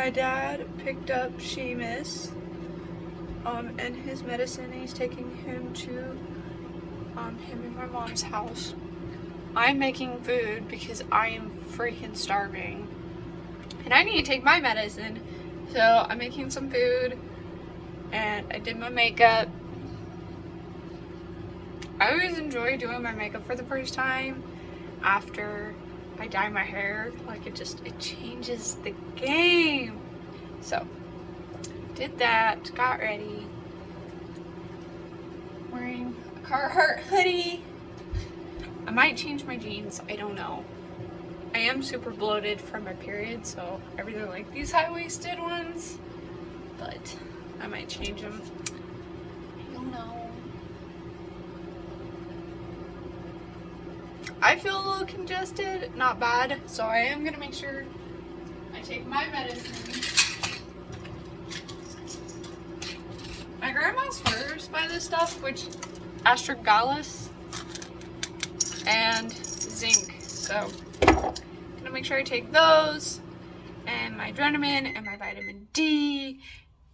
my dad picked up Seamus and his medicine, and he's taking him to him and my mom's house. I'm making food because I am freaking starving and I need to take my medicine, so I'm making some food and I did my makeup. I always enjoy doing my makeup for the first time after I dye my hair. Like it changes the game. So did that, got ready, wearing a Carhartt hoodie. I might change my jeans, I don't know. I am super bloated from my period, so I really like these high-waisted ones, but I might change them. I don't know. I feel a little congested, not bad, so I am gonna make sure I take my medicine. My grandma swears by this stuff, which astragalus and zinc, so I'm gonna make sure I take those and my Adrenaline and my vitamin D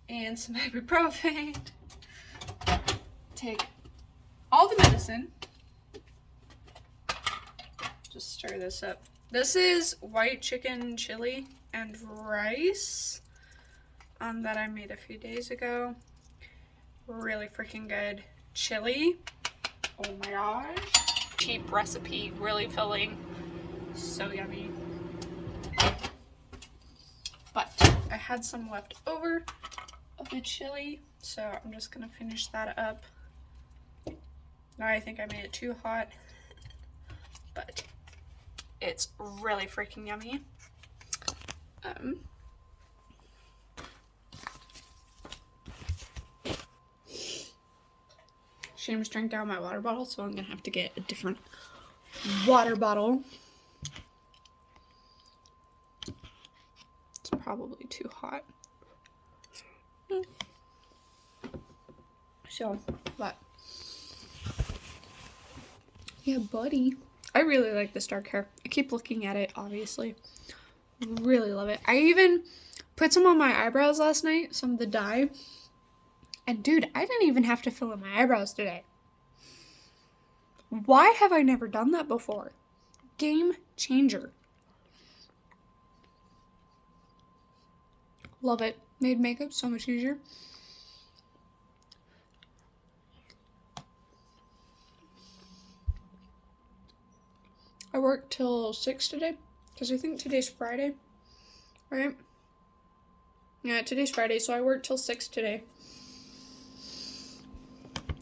and some ibuprofen. Take all the medicine. Just stir this up. This is white chicken chili and rice that I made a few days ago. Really freaking good chili. Oh my gosh. Cheap recipe, really filling. So yummy. But I had some left over of the chili, so I'm just gonna finish that up. Now I think I made it too hot, but it's really freaking yummy. Seamus drank down my water bottle, so I'm gonna have to get a different water bottle. It's probably too hot. So, but yeah, buddy. I really like this dark hair. I keep looking at it, obviously. Really love it. I even put some on my eyebrows last night, some of the dye. And dude, I didn't even have to fill in my eyebrows today. Why have I never done that before? Game changer. Love it. Made makeup so much easier. I worked till 6 today, because I think today's Friday, right? Yeah, today's Friday, so I worked till 6 today.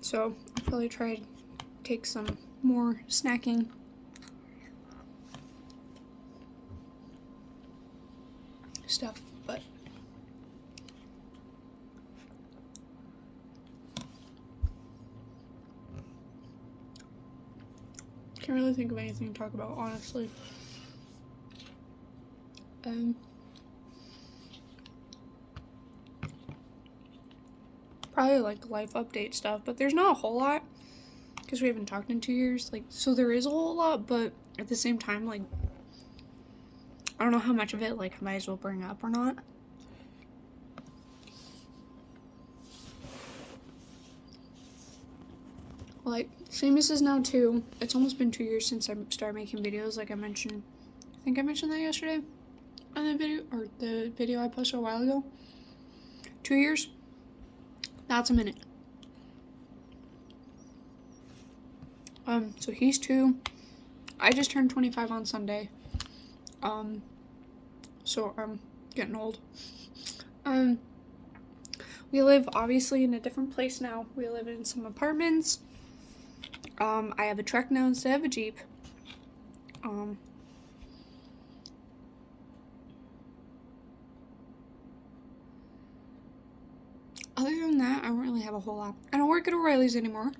So I'll probably try to take some more snacking. Stuff, but can't really think of anything to talk about, honestly. Probably like life update stuff, but there's not a whole lot because we haven't talked in 2 years. Like, so there is a whole lot, but at the same time, like, I don't know how much of it like I might as well bring up or not. Like, Seamus is now 2. It's almost been 2 years since I started making videos, like I mentioned. I think I mentioned that yesterday on the video, or the video I posted a while ago. 2 years. That's a minute. So he's 2. I just turned 25 on Sunday. So I'm getting old. We live obviously in a different place now. We live in some apartments. I have a truck now instead of a Jeep. Other than that, I don't really have a whole lot. I don't work at O'Reilly's anymore.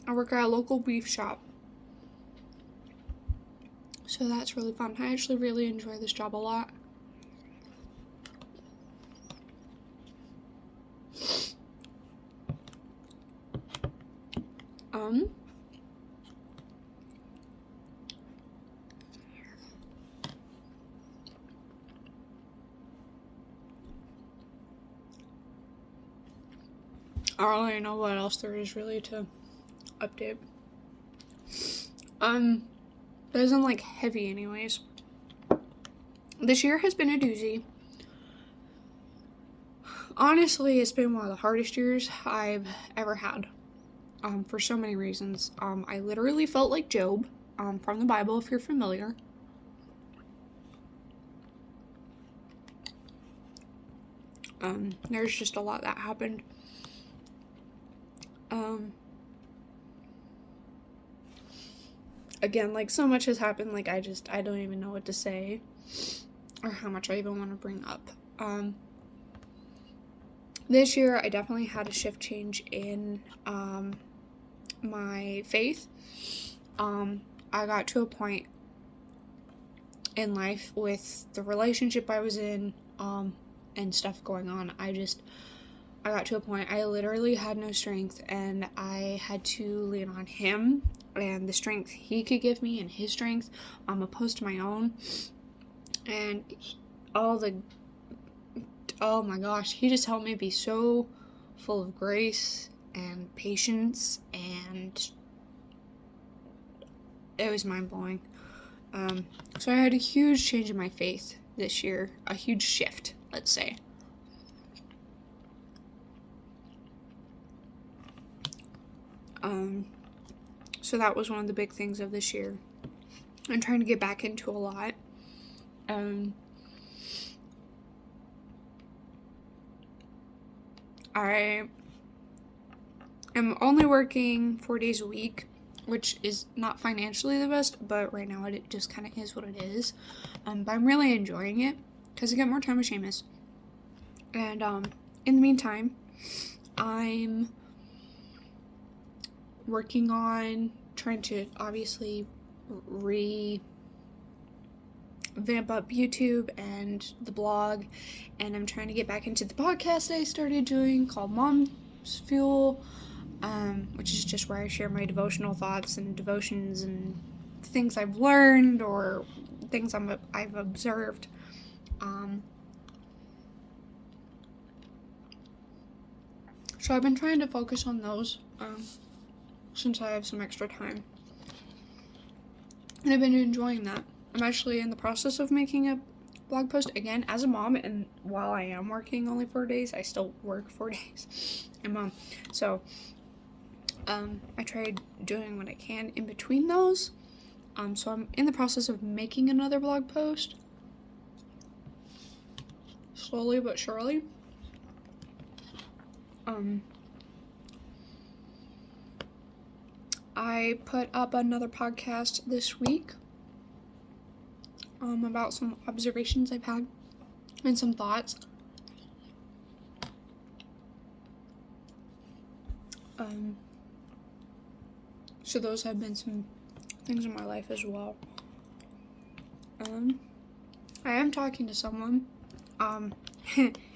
I work at a local beef shop. So that's really fun. I actually really enjoy this job a lot. I don't really know what else there is really to update. It isn't like heavy anyways. This year has been a doozy. Honestly, it's been one of the hardest years I've ever had. For so many reasons. I literally felt like Job, from the Bible, if you're familiar. There's just a lot that happened. Again, like, so much has happened, like, I don't even know what to say, or how much I even want to bring up. This year, I definitely had a shift change in, my faith. I got to a point in life with the relationship I was in, and stuff going on. I got to a point I literally had no strength, and I had to lean on him and the strength he could give me, and his strength opposed to my own. And oh my gosh, he just helped me be so full of grace and patience, and it was mind-blowing. So I had a huge change in my faith this year, a huge shift, let's say. So that was one of the big things of this year. I'm trying to get back into a lot. I am only working 4 days a week, which is not financially the best, but right now it just kind of is what it is. But I'm really enjoying it because I get more time with Seamus. And in the meantime, I'm working on trying to obviously revamp up YouTube and the blog, and I'm trying to get back into the podcast I started doing called Mom's Fuel, which is just where I share my devotional thoughts and devotions and things I've learned or things I've observed. So I've been trying to focus on those since I have some extra time. And I've been enjoying that. I'm actually in the process of making a blog post again as a mom, and while I am working only 4 days, I still work 4 days and mom. So I tried doing what I can in between those. So I'm in the process of making another blog post. Slowly but surely. I put up another podcast this week about some observations I've had and some thoughts. So those have been some things in my life as well. I am talking to someone, and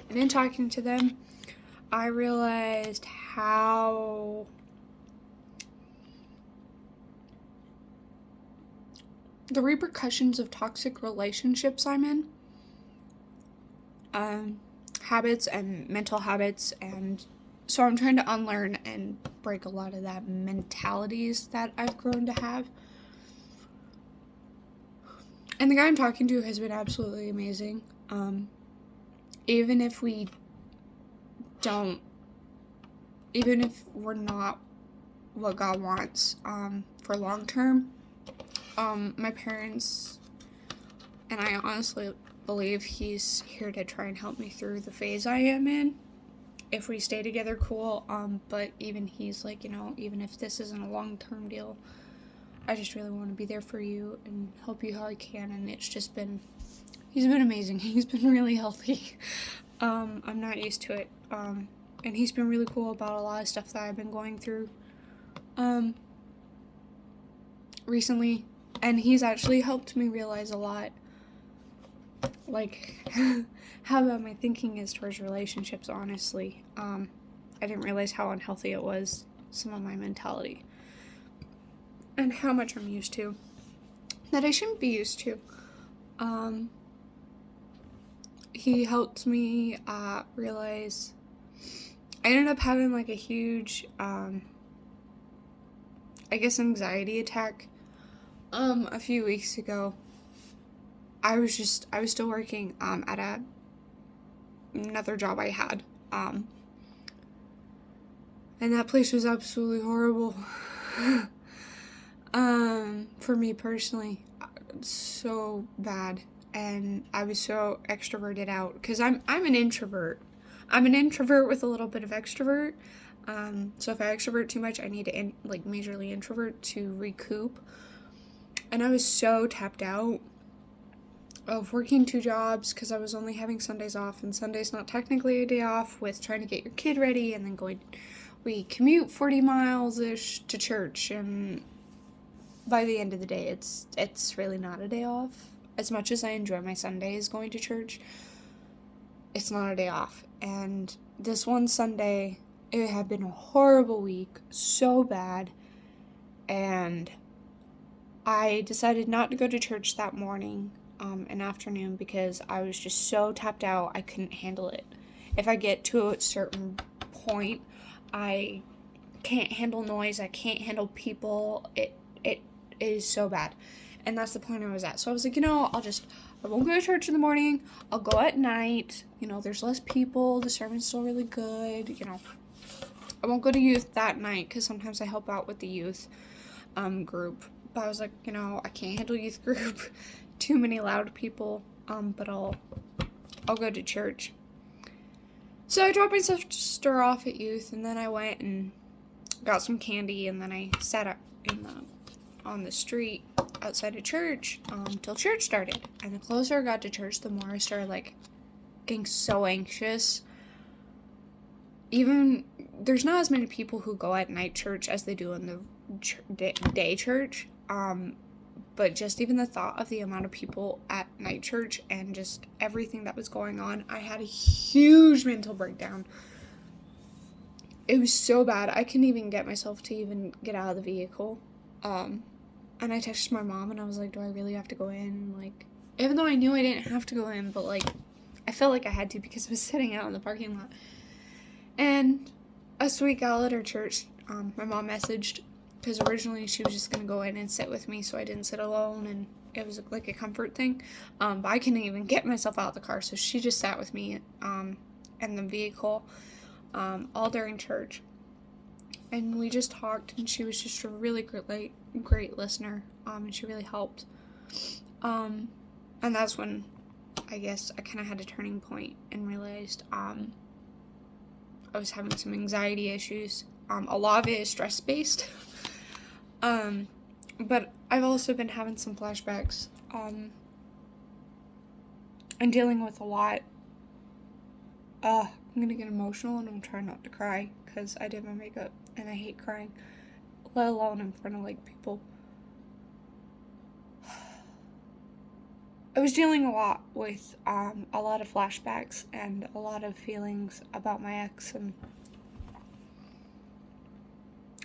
in talking to them, I realized how the repercussions of toxic relationships I'm in, habits and mental habits, and so I'm trying to unlearn and break a lot of that mentalities that I've grown to have. And the guy I'm talking to has been absolutely amazing. Even if we're not what God wants for long term, my parents and I honestly believe he's here to try and help me through the phase I am in. If we stay together, cool. But even he's like, even if this isn't a long-term deal, I just really want to be there for you and help you how I can. And it's just been, he's been amazing. He's been really healthy. I'm not used to it. And he's been really cool about a lot of stuff that I've been going through recently. And he's actually helped me realize a lot, like, how bad my thinking is towards relationships, honestly. I didn't realize how unhealthy it was, some of my mentality. And how much I'm used to. That I shouldn't be used to. He helped me realize I ended up having like a huge, I guess, anxiety attack, a few weeks ago. I was still working, at another job I had, and that place was absolutely horrible. For me personally, so bad. And I was so extroverted out because I'm an introvert. I'm an introvert with a little bit of extrovert. So if I extrovert too much, I need to majorly introvert to recoup. And I was so tapped out of working 2 jobs because I was only having Sundays off, and Sunday's not technically a day off with trying to get your kid ready and then we commute 40 miles-ish to church, and by the end of the day, it's really not a day off. As much as I enjoy my Sundays going to church, it's not a day off. And this one Sunday, it had been a horrible week, so bad, and I decided not to go to church that morning, and afternoon, because I was just so tapped out, I couldn't handle it. If I get to a certain point, I can't handle noise, I can't handle people, it is so bad. And that's the point I was at. So I was like, I won't go to church in the morning, I'll go at night, there's less people, the sermon's still really good, I won't go to youth that night, because sometimes I help out with the youth, group. But I was like, I can't handle youth group, too many loud people, but I'll go to church. So I dropped my sister off at youth, and then I went and got some candy, and then I sat up on the street outside of church till church started. And the closer I got to church, the more I started getting so anxious. Even there's not as many people who go at night church as they do in the day church, but just even the thought of the amount of people at night church and just everything that was going on, I had a huge mental breakdown. It was so bad, I couldn't even get myself to even get out of the vehicle. And I texted my mom, and I was like, do I really have to go in? Even though I knew I didn't have to go in, but I felt like I had to because I was sitting out in the parking lot. And a sweet gal at our church, my mom messaged, because originally she was just going to go in and sit with me so I didn't sit alone, and it was like a comfort thing. But I couldn't even get myself out of the car, so she just sat with me in the vehicle all during church. And we just talked, and she was just a really great listener, and she really helped. And that's when I guess I kind of had a turning point and realized I was having some anxiety issues. A lot of it is stress-based. But I've also been having some flashbacks, and dealing with a lot. I'm gonna get emotional, and I'm trying not to cry, because I did my makeup, and I hate crying, let alone in front of, people. I was dealing a lot with, a lot of flashbacks, and a lot of feelings about my ex, and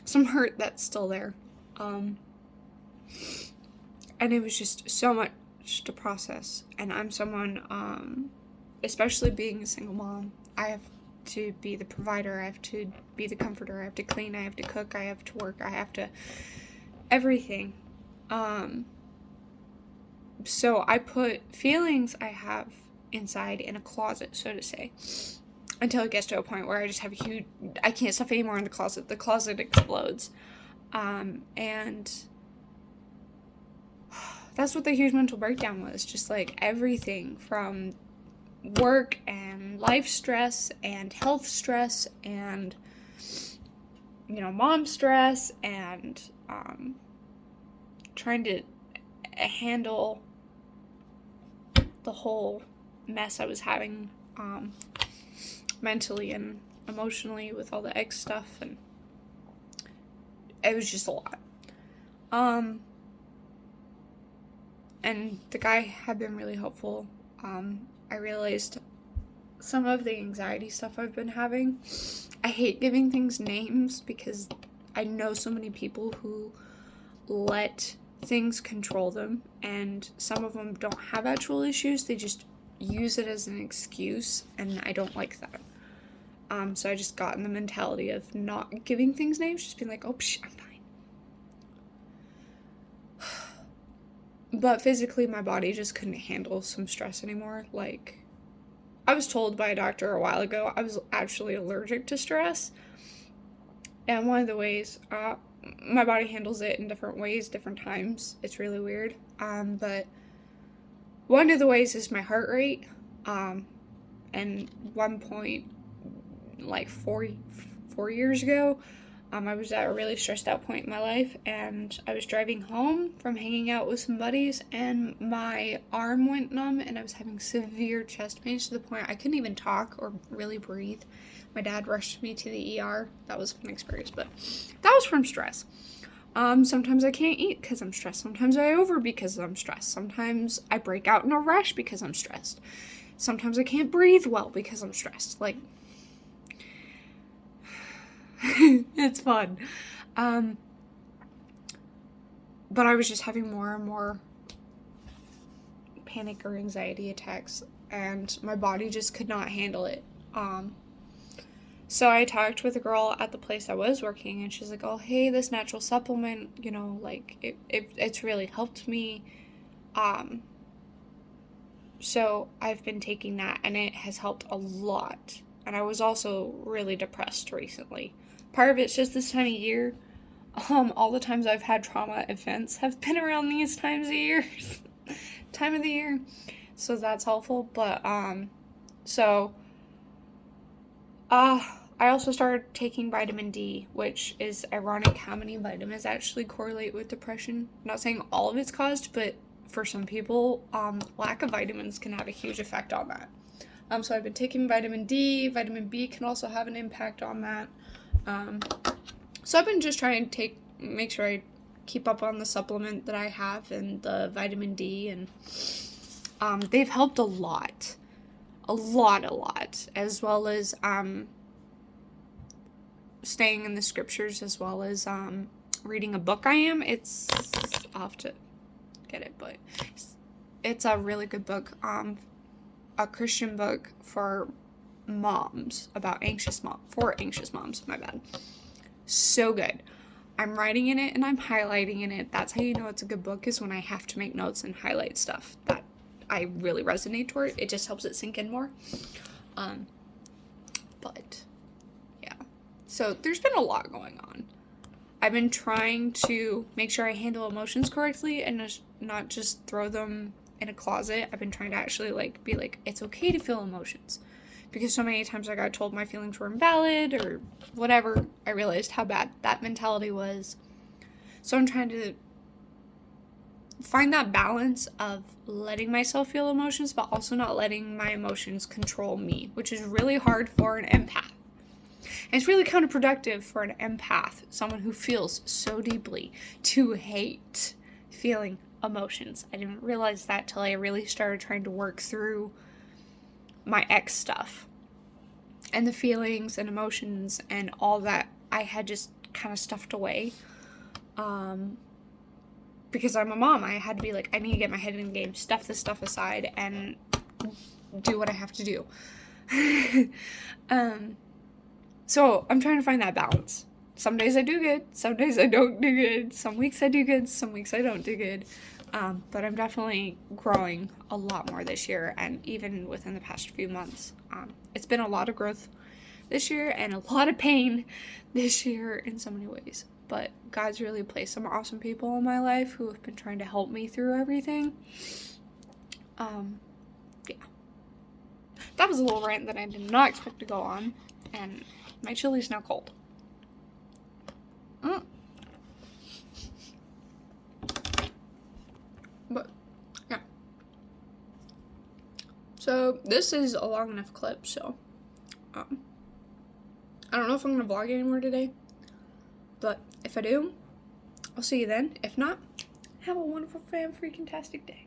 some hurt that's still there. And it was just so much to process, and I'm someone, especially being a single mom, I have to be the provider, I have to be the comforter, I have to clean, I have to cook, I have to work, I have to everything. So I put feelings I have inside in a closet, so to say, until it gets to a point where I just have I can't stuff anymore in the closet explodes. And that's what the huge mental breakdown was, just everything from work and life stress and health stress and mom stress and trying to handle the whole mess I was having mentally and emotionally with all the ex stuff, and it was just a lot. And the guy had been really helpful. I realized some of the anxiety stuff I've been having. I hate giving things names because I know so many people who let things control them, and some of them don't have actual issues, they just use it as an excuse, and I don't like that. So I just got in the mentality of not giving things names, just being like, oh, I'm fine. But physically, my body just couldn't handle some stress anymore. Like, I was told by a doctor a while ago I was actually allergic to stress. And one of the ways, my body handles it in different ways, different times. It's really weird. But one of the ways is my heart rate. And one point, like 4 years ago, I was at a really stressed out point in my life, and I was driving home from hanging out with some buddies, and my arm went numb, and I was having severe chest pains to the point I couldn't even talk or really breathe. My dad rushed me to the ER. That was a fun experience, but that was from stress. Sometimes I can't eat because I'm stressed. Sometimes I overeat because I'm stressed. Sometimes I break out in a rash because I'm stressed. Sometimes I can't breathe well because I'm stressed. Like, it's fun. But I was just having more and more panic or anxiety attacks, and my body just could not handle it. So I talked with a girl at the place I was working, and she's like, oh, hey, this natural supplement, like, it's really helped me. So I've been taking that, and it has helped a lot. And I was also really depressed recently. Part of it's just this time of year. All the times I've had trauma events have been around these time of the year. So that's helpful. But, I also started taking vitamin D, which is ironic how many vitamins actually correlate with depression. I'm not saying all of it's caused, but for some people, lack of vitamins can have a huge effect on that. So I've been taking vitamin D. Vitamin B can also have an impact on that. So I've been just trying to make sure I keep up on the supplement that I have and the vitamin D, and they've helped a lot, as well as staying in the scriptures, as well as reading a book. I'll have to get it, but it's a really good book, a Christian book for moms, for anxious moms, my bad. So good. I'm writing in it and I'm highlighting in it. That's how you know it's a good book, is when I have to make notes and highlight stuff that I really resonate toward. It just helps it sink in more. But yeah. So there's been a lot going on. I've been trying to make sure I handle emotions correctly and not just throw them in a closet. I've been trying to actually be like, it's okay to feel emotions. Because so many times I got told my feelings were invalid or whatever, I realized how bad that mentality was. So I'm trying to find that balance of letting myself feel emotions, but also not letting my emotions control me, which is really hard for an empath. And it's really counterproductive for an empath, someone who feels so deeply, to hate feeling emotions. I didn't realize that till I really started trying to work through my ex stuff and the feelings and emotions and all that I had just kind of stuffed away. Because I'm a mom, I had to be like, I need to get my head in the game, stuff this stuff aside, and do what I have to do. So I'm trying to find that balance. Some days I do good, some days I don't do good, some weeks I do good, some weeks I don't do good. But I'm definitely growing a lot more this year, and even within the past few months. It's been a lot of growth this year and a lot of pain this year in so many ways. But God's really placed some awesome people in my life who have been trying to help me through everything. Yeah. That was a little rant that I did not expect to go on, and my chili's now cold. But, yeah. So, this is a long enough clip, so, I don't know if I'm going to vlog anymore today, but if I do, I'll see you then. If not, have a wonderful, fan-freaking-tastic day.